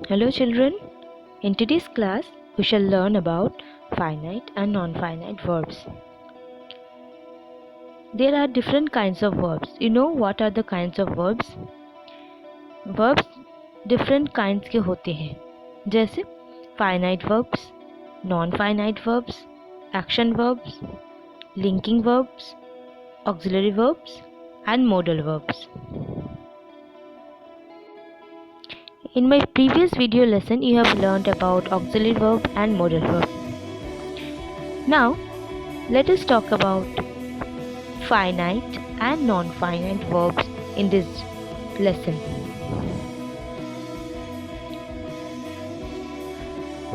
Hello children, in today's class we shall learn about finite and non-finite verbs. There are different kinds of verbs. You know what are the kinds of verbs? Verbs different kinds के होते हैं, जैसे finite verbs, non-finite verbs, action verbs, linking verbs, auxiliary verbs and modal verbs. In my previous video lesson, you have learned about auxiliary verb and modal verb. Now, let us talk about finite and non-finite verbs in this lesson.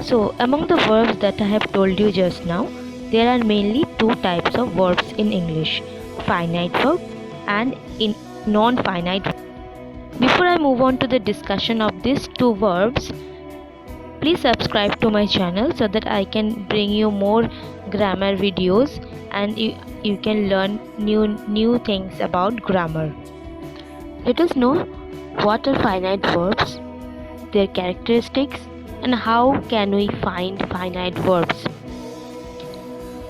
So, among the verbs that I have told you just now, there are mainly two types of verbs in English: finite verb and non-finite. Before I move on to the discussion of these two verbs, please subscribe to my channel so that I can bring you more grammar videos and you can learn new things about grammar. Let us know what are finite verbs, their characteristics, and how can we find finite verbs.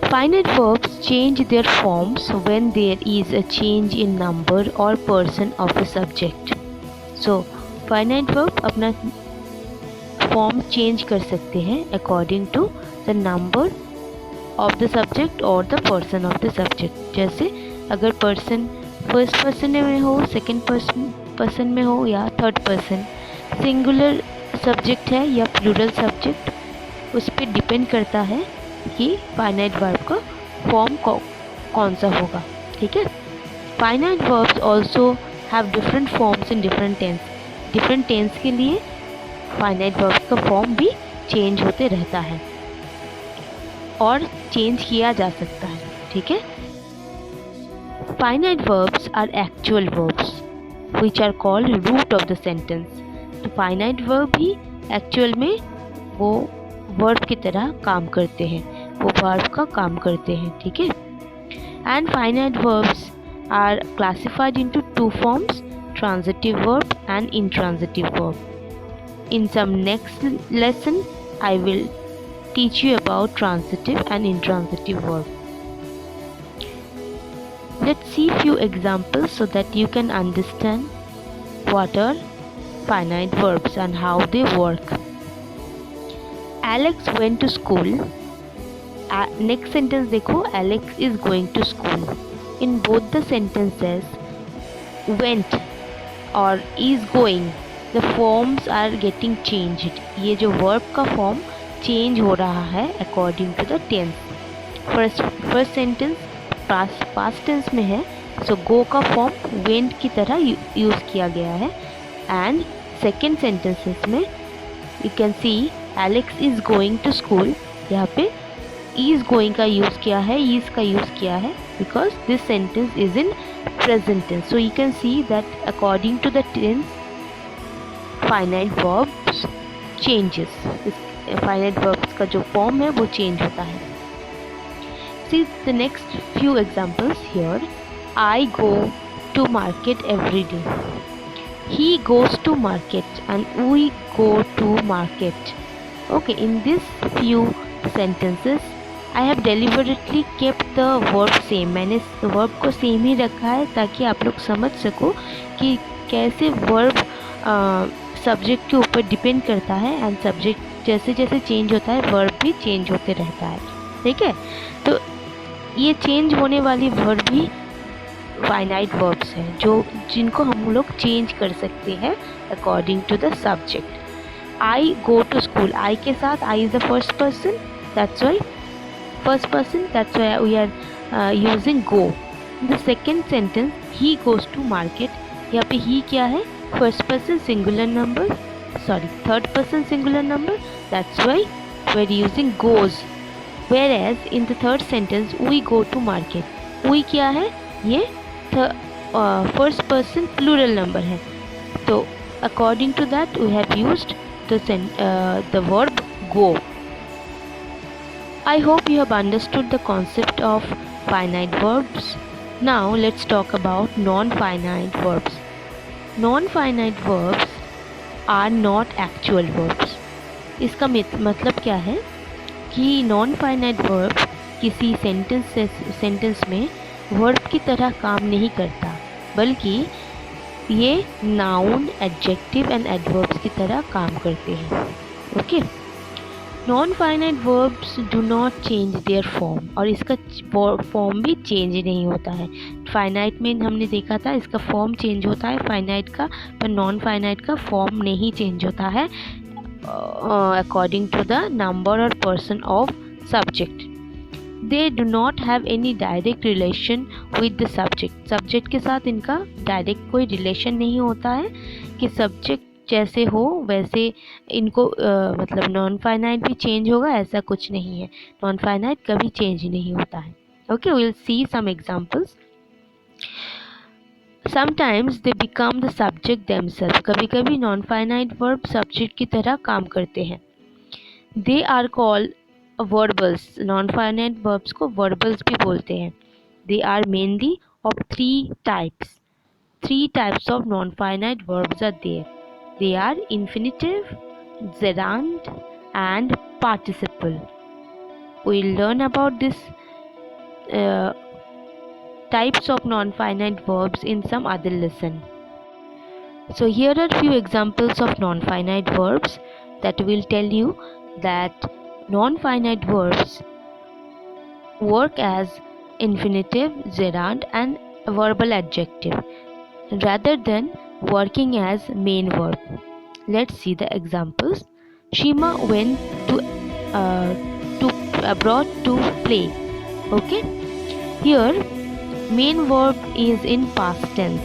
Finite verbs change their forms when there is a change in number or person of a subject. So, finite verb अपना form change कर सकते हैं according to the number of the subject और the person of the subject. जैसे अगर person first person में हो, second person में हो या थर्ड पर्सन, सिंगुलर सब्जेक्ट है या प्लूरल सब्जेक्ट, उस पर डिपेंड करता है कि फाइनाइट वर्ब का फॉर्म कौन सा होगा. ठीक है. Finite verbs also have different forms in different tense. Different tense के लिए फाइनाइट वर्ब्स का फॉर्म भी चेंज होते रहता है और चेंज किया जा सकता है. ठीक है. Finite verbs are actual verbs which are called root of the sentence. तो फाइनाइट वर्ब भी एक्चुअल में वो वर्ब की तरह काम करते हैं, वो वर्ब का काम करते हैं. ठीक है. And finite verbs are classified into two forms, transitive verb and intransitive verb. In some next lesson, I will teach you about transitive and intransitive verb. Let's see few examples so that you can understand what are finite verbs and how they work. Alex went to school. Next sentence देखो, Alex is going to school. In both the sentences, went or is going, the forms are getting changed. ये जो verb का form change हो रहा है according to the tense. First sentence past tense में है, so go का form went की तरह use किया गया है. And second sentences में you can see Alex is going to school. यहाँ पे is going का use किया है, is का use किया है because this sentence is in present tense. So you can see that according to the tense, finite verbs changes. Finite verbs का जो फॉर्म है वो चेंज होता है. See the next few examples here. I go to market every day. He goes to market and we go to market. Okay. In this few sentences I have deliberately kept the verb same. मैंने verb को same ही रखा है ताकि आप लोग समझ सको कि कैसे वर्ब सब्जेक्ट के ऊपर डिपेंड करता है एंड सब्जेक्ट जैसे जैसे चेंज होता है वर्ब भी चेंज होते रहता है. ठीक है. तो ये चेंज होने वाली वर्ब भी फाइनाइट वर्ब्स हैं जो जिनको हम लोग चेंज कर सकते हैं according to the subject. I go to school. I के साथ I is the first person, that's why first person, that's why we are using go. The second sentence he goes to market. यहाँ पे ही क्या है? First person singular number, third person singular number, that's why we're using goes. Whereas in the third sentence we go to market. We क्या है? ये first person plural number है. तो according to that we have used the verb go. I hope you have understood the concept of finite verbs. Now let's talk about non-finite verbs. Non-finite verbs are not actual verbs. इसका मतलब क्या है कि non finite verb किसी sentence में verb की तरह काम नहीं करता, बल्कि ये नाउन, एडजेक्टिव एंड एडवर्ब्स की तरह काम करते हैं. Okay. Non finite verbs do not change their form, और इसका फॉर्म भी चेंज नहीं होता है. फाइनाइट में हमने देखा था इसका फॉर्म चेंज होता है फाइनाइट का, पर नॉन फाइनाइट का फॉर्म नहीं चेंज होता है अकॉर्डिंग टू द नंबर और person of subject. They do not have any direct relation with the subject. Subject के साथ इनका डायरेक्ट कोई रिलेशन नहीं होता है कि सब्जेक्ट जैसे हो वैसे इनको मतलब नॉन फाइनाइट भी चेंज होगा, ऐसा कुछ नहीं है. नॉन फाइनाइट कभी चेंज नहीं होता है. Okay, we will see some examples. Sometimes they become the subject themselves. कभी कभी नॉन फाइनाइट वर्ब सब्जेक्ट की तरह काम करते हैं. They are called verbals. Non finite verbs को वर्बल्स भी बोलते हैं. They are mainly of three types. Three types of non finite verbs are there. They are infinitive, gerund and participle. We'll learn about this types of non-finite verbs in some other lesson. So here are few examples of non-finite verbs that will tell you that non-finite verbs work as infinitive, gerund and verbal adjective rather than working as main verb. Let's see the examples. Shima went to abroad to play. Okay, here main verb is in past tense.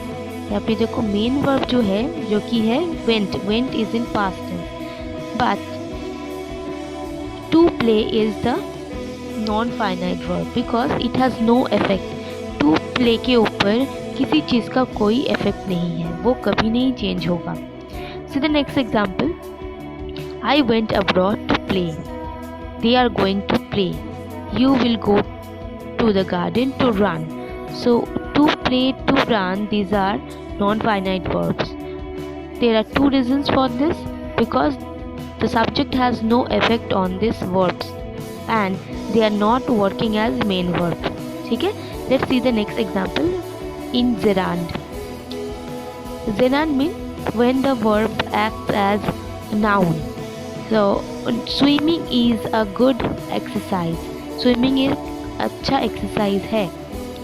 यहाँ पे देखो main verb जो है, जो कि है went. Went is in past tense, but to play is the non-finite verb because it has no effect. To play के ऊपर किसी चीज़ का कोई इफेक्ट नहीं है, वो कभी नहीं चेंज होगा. See the next example. I went abroad to play. They are going to play. You will go to the garden to run. So to play, to run, these are non finite verbs. There are two reasons for this, because the subject has no effect on this verbs and they are not working as main verb. ठीक है. Let's see the next example. In gerund. Gerund means when the verb acts as noun. So swimming is a good exercise. Swimming एक अच्छा exercise है.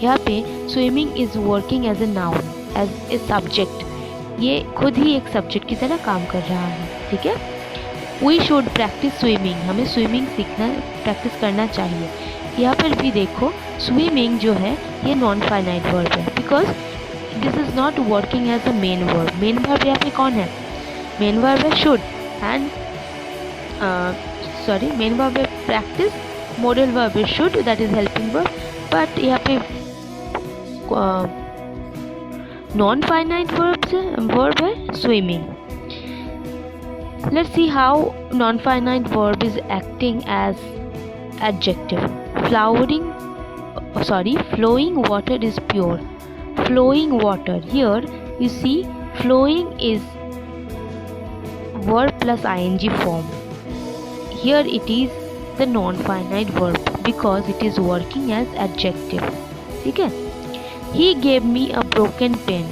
यहाँ पे swimming is working as a noun, as a subject. ये खुद ही एक subject की तरह काम कर रहा है. ठीक है. We should practice swimming. हमें swimming सीखना, practice करना चाहिए. यहाँ पर भी देखो स्विमिंग जो है ये नॉन फाइनाइट वर्ब है because this is not working as a main verb. Main verb यहाँ पे कौन है? मेन वर्ब है शुड एंड मेन वर्ब है प्रैक्टिस. मॉडल वर्ब है should, that is helping verb. But यहाँ पे नॉन फाइनाइट वर्ब है swimming. Let's see how non finite verb is acting as adjective. Flowing water is pure. Flowing water, here you see flowing is verb plus ing form. Here it is the non-finite verb because it is working as adjective. ठीक है. He gave me a broken pen.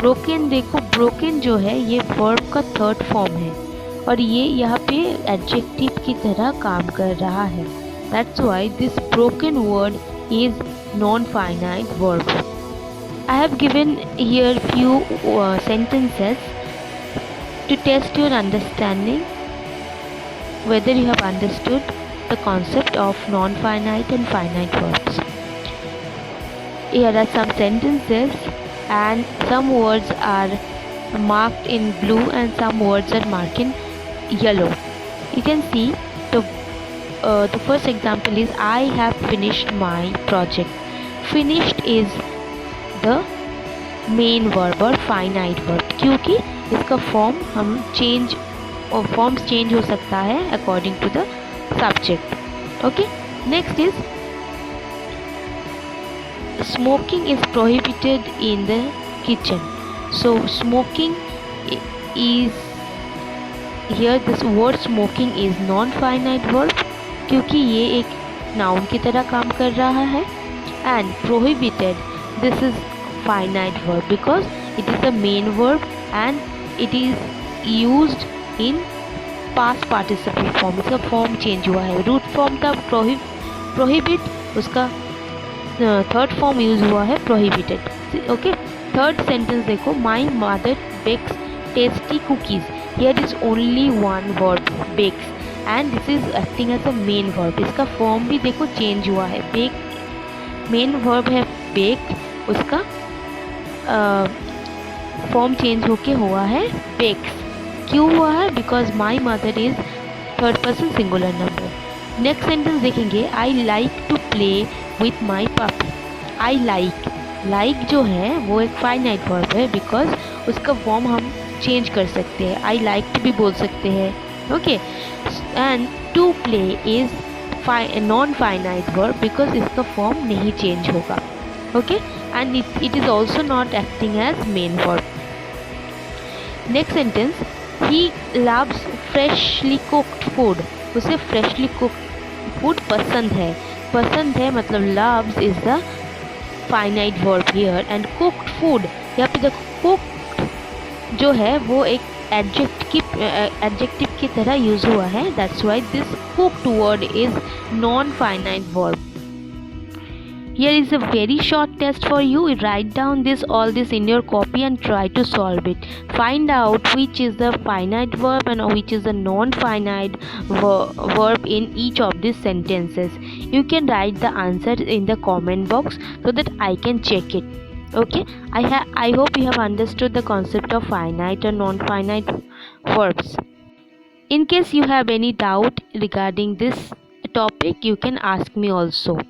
Broken, देखो broken जो है ये verb का third form है और ये यहाँ पे adjective की तरह काम कर रहा है. That's why this broken word is non-finite verb. I have given here few sentences to test your understanding whether you have understood the concept of non-finite and finite verbs. Here are some sentences and some words are marked in blue and some words are marked in yellow. You can see the first example is I have finished my project. Finished is the main verb or finite verb क्योंकि इसका form हम change और forms change हो सकता है according to the subject. Okay. Next is smoking is prohibited in the kitchen. So smoking is here this word smoking is non-finite verb क्योंकि ये एक noun की तरह काम कर रहा है, and prohibited, this is finite verb because it is the main verb and it is used in past participle form. इसका form change हुआ है. root form था prohibit, उसका थर्ड फॉर्म यूज हुआ है prohibited. ओके, थर्ड सेंटेंस देखो, my mother bakes tasty cookies. Here is only one verb bakes and this is acting as a main verb. इसका form भी देखो चेंज हुआ है. बेक मेन वर्ब है bake, उसका फॉर्म चेंज होके हुआ है बेक्स. क्यों हुआ है? Because my mother is third person singular number. Next sentence देखेंगे, I like to play with my पापी. आई लाइक जो है वो एक फाइनाइट वर्ब है बिकॉज उसका फॉर्म हम चेंज कर सकते हैं. आई लाइक टू भी बोल सकते हैं. Okay, and to play is non finite verb because इसका फॉर्म नहीं चेंज होगा. Okay, and it is also not acting as main verb. Next sentence, he loves freshly cooked food. उसे फ्रेशली कुक्ड फूड पसंद है मतलब loves is the finite verb here and cooked food, यहाँ पे देखो cooked जो है वो एक एडजेक्टिव की तरह यूज हुआ है. That's why this cooked word is non finite verb. Here is a very short test for you. Write down all this in your copy and try to solve it. Find out which is the finite verb and which is the non-finite verb in each of these sentences. You can write the answer in the comment box so that I can check it. Okay, I hope you have understood the concept of finite and non-finite verbs. In case you have any doubt regarding this topic, you can ask me also.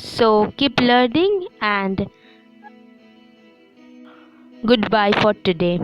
So keep learning and goodbye for today.